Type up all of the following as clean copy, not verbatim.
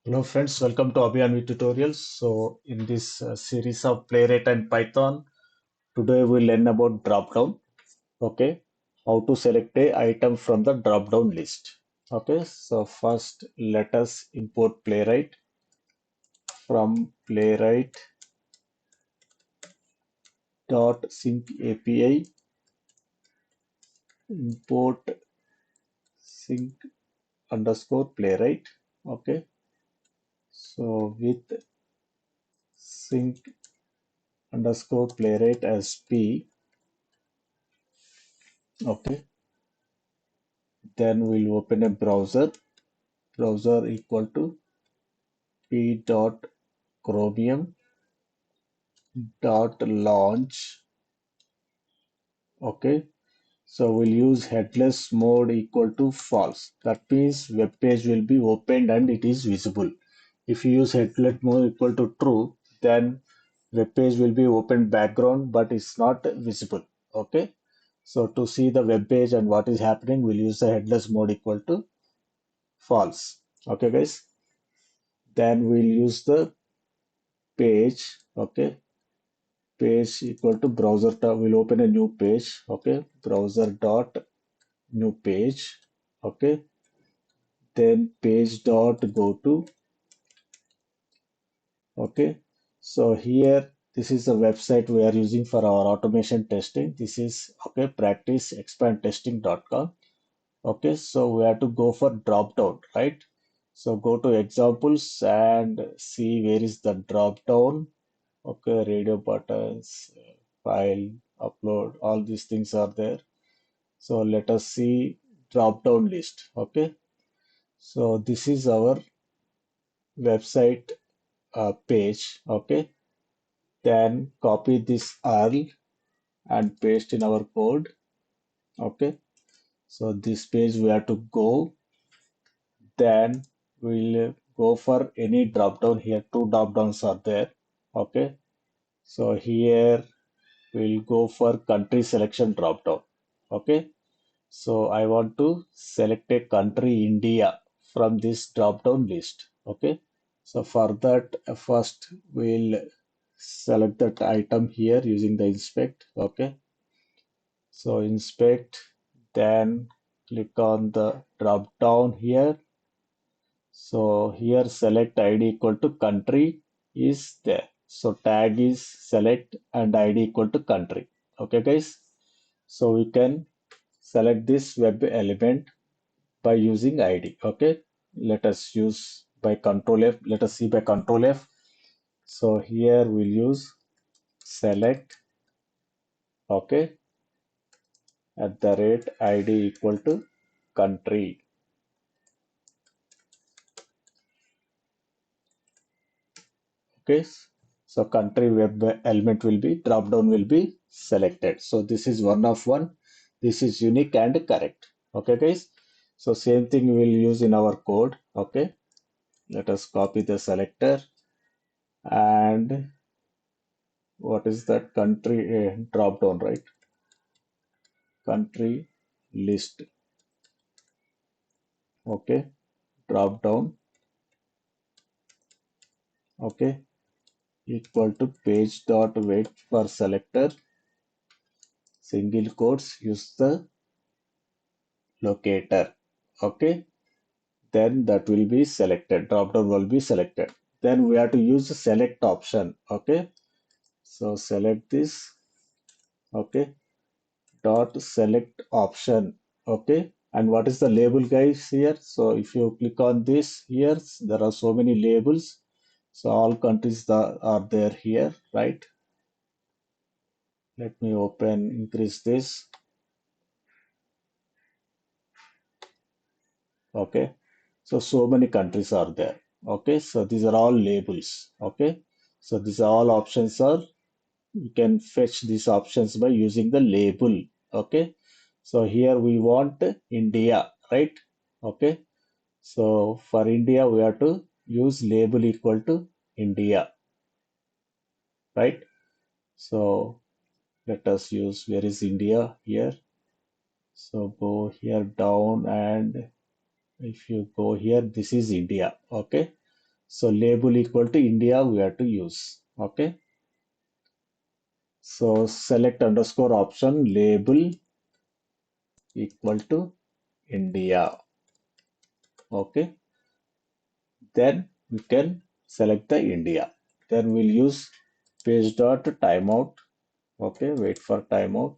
Hello friends, welcome to Abhiyanvi tutorials. So in this series of Playwright and Python, today we'll learn about Dropdown. Okay, how to select a item from the Dropdown list. Okay, so first let us import Playwright from playwright.sync API. Import sync underscore Playwright. Okay, so with sync underscore Playwright as P. Okay, then we'll open a browser equal to p.chromium.launch. Okay, so we'll use headless mode equal to false. That means web page will be opened and it is visible. If you use headless mode equal to true, then web page will be open background but it's not visible. Okay, so to see the web page and what is happening, we'll use the headless mode equal to false. Okay guys, then we'll use the page. Okay, page equal to browser tab. We'll open a new page. Okay, browser dot new page. Okay, then page dot go to. Okay, so here this is the website we are using for our automation testing. This is okay, practice expand testing.com. Okay, so we have to go for drop down, right? So go to examples and see where is the drop down. Okay, radio buttons, file, upload, all these things are there. So let us see drop down list. Okay, so this is our website page. Okay, then copy this URL and paste in our code. Okay, so this page we have to go. Then we'll go for any drop down. Here two drop downs are there. Okay, so here we'll go for country selection drop down. Okay, so I want to select a country India from this drop down list. Okay, so for that first we'll select that item here using the inspect. Okay, so inspect, then click on the drop down here. So here select ID equal to country is there. So tag is select and ID equal to country. Okay guys, so we can select this web element by using ID. Okay, let us use by control F. Let us see by control F. So here we'll use select. Okay, at the rate ID equal to country. Okay, so country web element will be drop down will be selected. So this is one of one. This is unique and correct. Okay guys, so same thing we will use in our code. Okay, let us copy the selector and what is that country drop down, right? Country list. Okay, drop down. Okay, equal to page dot wait for selector, single quotes, use the locator. Okay, then that will be selected, drop down will be selected. Then we have to use the select option. Okay, so select this. Okay, dot select option. Okay, and what is the label guys here? So if you click on this here, there are so many labels. So all countries that are there here, right? Let me open, increase this. Okay, so many countries are there. Okay, so these are all labels. Okay, so these are all options are, you can fetch these options by using the label. Okay, so here we want India, right? Okay, so for India we have to use label equal to India, right? So let us use, where is India here? So go here down, and if you go here, this is India. Okay, So label equal to India we have to use. Okay. So select underscore option label equal to India. Okay. Then we can select the India. Then we'll use page dot timeout. Okay. Wait for timeout.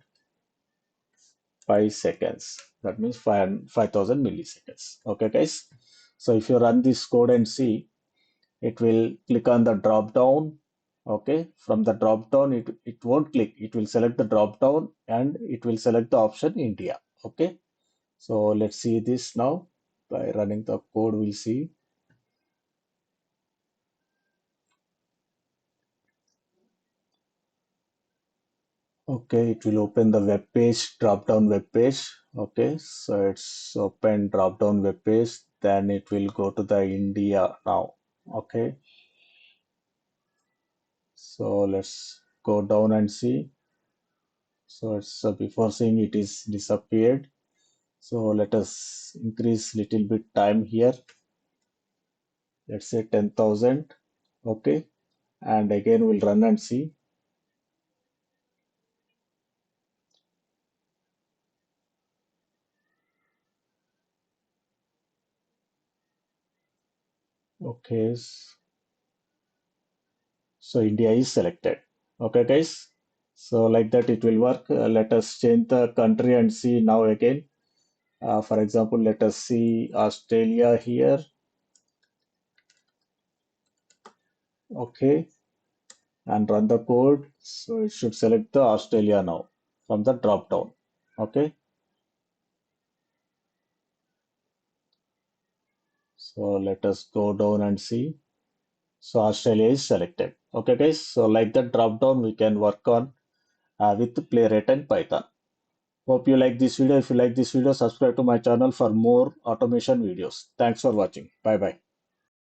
5 seconds. That means 5,000 milliseconds. Okay, guys. So if you run this code and see, it will click on the drop down. Okay, from the drop down, it won't click. It will select the drop down and it will select the option India. Okay, so let's see this now. By running the code, we'll see. Okay, it will open the web page, drop down web page. Okay, so it's open drop down web page. Then it will go to the India now. Okay, so let's go down and see. So it's before seeing it is disappeared. So let us increase little bit time here. Let's say 10,000. Okay, and again we'll run and see. Okay, so India is selected. Okay, guys. So like that it will work. Let us change the country and see now again. For example, let us see Australia here. Okay, and run the code. So it should select the Australia now from the drop down. Okay, so let us go down and see. So Australia is selected. Okay, guys. So like that drop down, we can work on with Playwright and Python. Hope you like this video. If you like this video, subscribe to my channel for more automation videos. Thanks for watching. Bye bye.